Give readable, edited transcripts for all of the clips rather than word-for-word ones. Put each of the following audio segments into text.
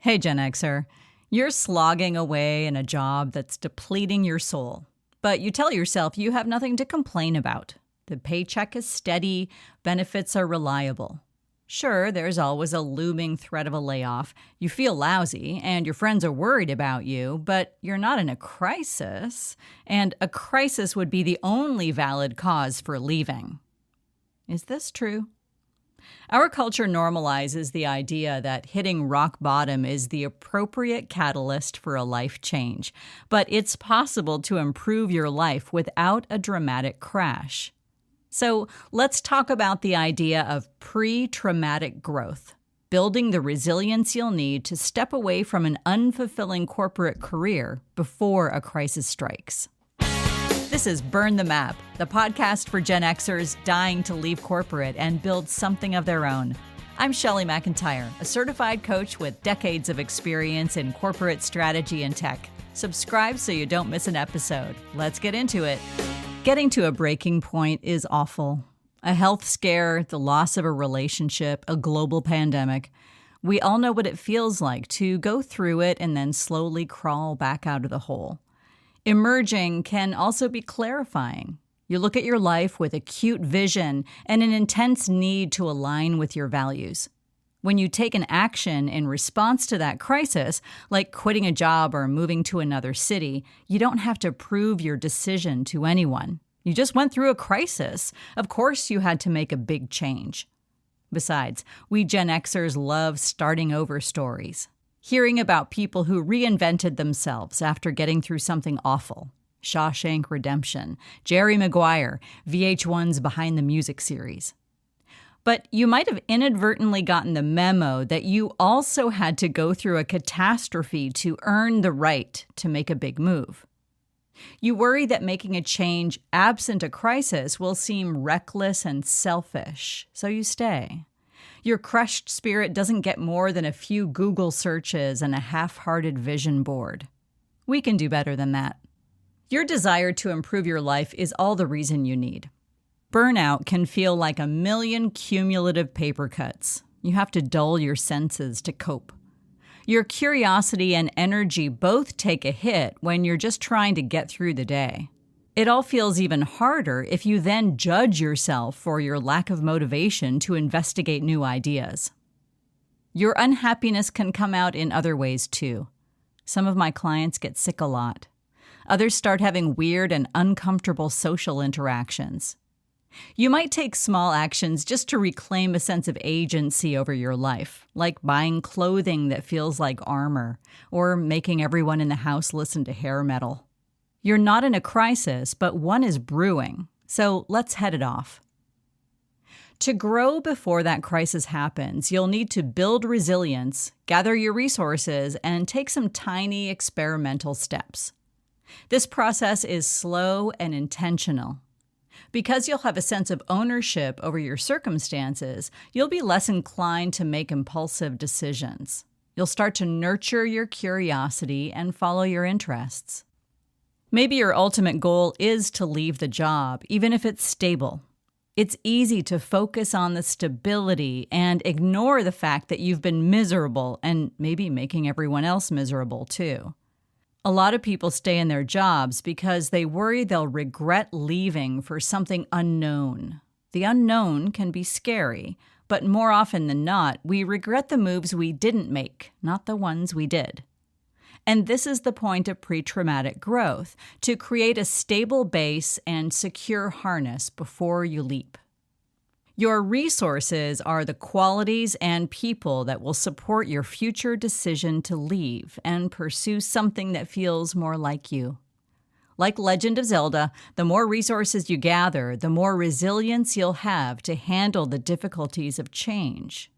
Hey, GenXer, you're slogging away in a job that's depleting your soul, but you tell yourself you have nothing to complain about. The paycheck is steady, benefits are reliable. Sure, there's always a looming threat of a layoff. You feel lousy, and your friends are worried about you, but you're not in a crisis, and a crisis would be the only valid cause for leaving. Is this true? Our culture normalizes the idea that hitting rock bottom is the appropriate catalyst for a life change, but it's possible to improve your life without a dramatic crash. So let's talk about the idea of pre-traumatic growth, building the resilience you'll need to step away from an unfulfilling corporate career before a crisis strikes. This is Burn the Map, the podcast for Gen Xers dying to leave corporate and build something of their own. I'm Shelley McIntyre, a certified coach with decades of experience in corporate strategy and tech. Subscribe so you don't miss an episode. Let's get into it. Getting to a breaking point is awful. A health scare, the loss of a relationship, a global pandemic. We all know what it feels like to go through it and then slowly crawl back out of the hole. Emerging can also be clarifying. You look at your life with acute vision and an intense need to align with your values. When you take an action in response to that crisis, like quitting a job or moving to another city, you don't have to prove your decision to anyone. You just went through a crisis. Of course you had to make a big change. Besides, we Gen Xers love starting over stories. Hearing about people who reinvented themselves after getting through something awful. Shawshank Redemption, Jerry Maguire, VH1's Behind the Music series. But you might have inadvertently gotten the memo that you also had to go through a catastrophe to earn the right to make a big move. You worry that making a change absent a crisis will seem reckless and selfish, so you stay. Your crushed spirit doesn't get more than a few Google searches and a half-hearted vision board. We can do better than that. Your desire to improve your life is all the reason you need. Burnout can feel like a million cumulative paper cuts. You have to dull your senses to cope. Your curiosity and energy both take a hit when you're just trying to get through the day. It all feels even harder if you then judge yourself for your lack of motivation to investigate new ideas. Your unhappiness can come out in other ways too. Some of my clients get sick a lot. Others start having weird and uncomfortable social interactions. You might take small actions just to reclaim a sense of agency over your life, like buying clothing that feels like armor, or making everyone in the house listen to hair metal. You're not in a crisis, but one is brewing, so let's head it off. To grow before that crisis happens, you'll need to build resilience, gather your resources, and take some tiny experimental steps. This process is slow and intentional. Because you'll have a sense of ownership over your circumstances, you'll be less inclined to make impulsive decisions. You'll start to nurture your curiosity and follow your interests. Maybe your ultimate goal is to leave the job, even if it's stable. It's easy to focus on the stability and ignore the fact that you've been miserable and maybe making everyone else miserable too. A lot of people stay in their jobs because they worry they'll regret leaving for something unknown. The unknown can be scary, but more often than not, we regret the moves we didn't make, not the ones we did. And this is the point of pre-traumatic growth, to create a stable base and secure harness before you leap. Your resources are the qualities and people that will support your future decision to leave and pursue something that feels more like you. Like Legend of Zelda, the more resources you gather, the more resilience you'll have to handle the difficulties of change.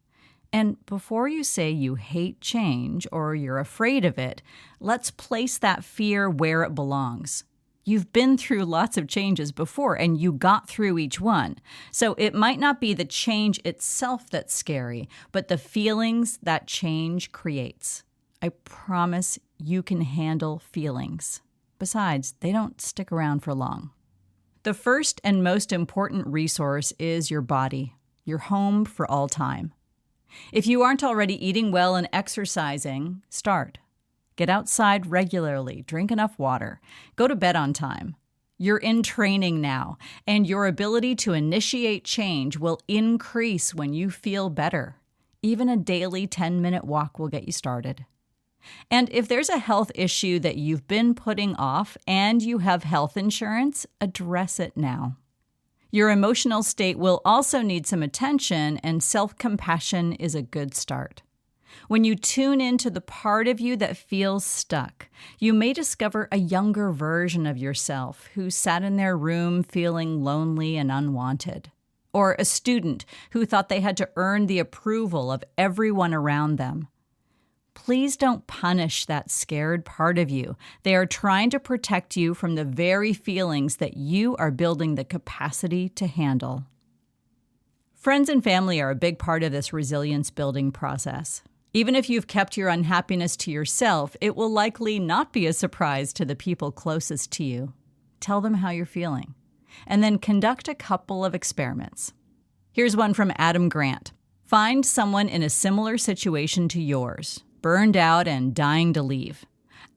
And before you say you hate change or you're afraid of it, let's place that fear where it belongs. You've been through lots of changes before and you got through each one. So it might not be the change itself that's scary, but the feelings that change creates. I promise you can handle feelings. Besides, they don't stick around for long. The first and most important resource is your body, your home for all time. If you aren't already eating well and exercising, start. Get outside regularly, drink enough water, go to bed on time. You're in training now, and your ability to initiate change will increase when you feel better. Even a daily 10-minute walk will get you started. And if there's a health issue that you've been putting off and you have health insurance, address it now. Your emotional state will also need some attention, and self-compassion is a good start. When you tune into the part of you that feels stuck, you may discover a younger version of yourself who sat in their room feeling lonely and unwanted. Or a student who thought they had to earn the approval of everyone around them. Please don't punish that scared part of you. They are trying to protect you from the very feelings that you are building the capacity to handle. Friends and family are a big part of this resilience building process. Even if you've kept your unhappiness to yourself, it will likely not be a surprise to the people closest to you. Tell them how you're feeling, and then conduct a couple of experiments. Here's one from Adam Grant. Find someone in a similar situation to yours, burned out and dying to leave.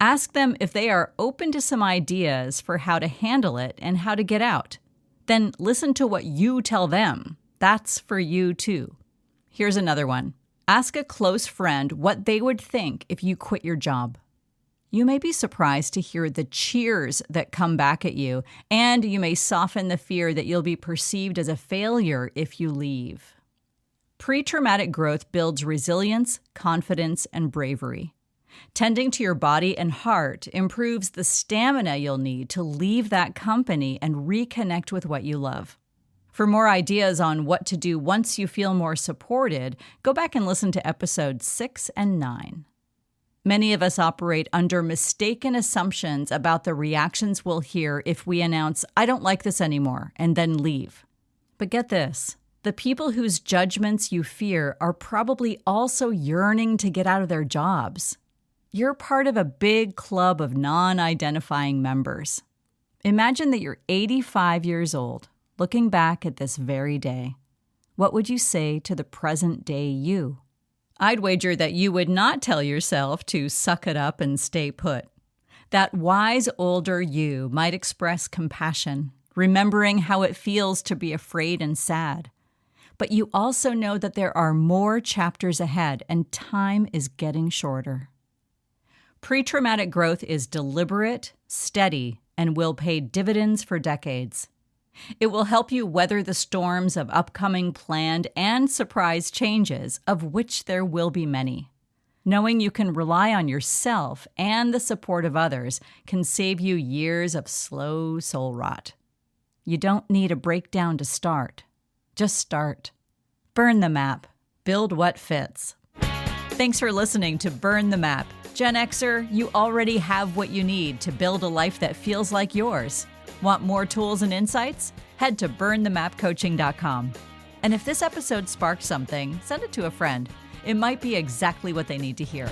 Ask them if they are open to some ideas for how to handle it and how to get out. Then listen to what you tell them. That's for you too. Here's another one. Ask a close friend what they would think if you quit your job. You may be surprised to hear the cheers that come back at you, and you may soften the fear that you'll be perceived as a failure if you leave. Pre-traumatic growth builds resilience, confidence, and bravery. Tending to your body and heart improves the stamina you'll need to leave that company and reconnect with what you love. For more ideas on what to do once you feel more supported, go back and listen to episodes 6 and 9. Many of us operate under mistaken assumptions about the reactions we'll hear if we announce, "I don't like this anymore," and then leave. But get this, the people whose judgments you fear are probably also yearning to get out of their jobs. You're part of a big club of non-identifying members. Imagine that you're 85 years old, looking back at this very day. What would you say to the present day you? I'd wager that you would not tell yourself to suck it up and stay put. That wise older you might express compassion, remembering how it feels to be afraid and sad. But you also know that there are more chapters ahead and time is getting shorter. Pre-traumatic growth is deliberate, steady, and will pay dividends for decades. It will help you weather the storms of upcoming planned and surprise changes, of which there will be many. Knowing you can rely on yourself and the support of others can save you years of slow soul rot. You don't need a breakdown to start. Just start. Burn the map. Build what fits. Thanks for listening to Burn the Map. Gen Xer, you already have what you need to build a life that feels like yours. Want more tools and insights? Head to burnthemapcoaching.com. And if this episode sparked something, send it to a friend. It might be exactly what they need to hear.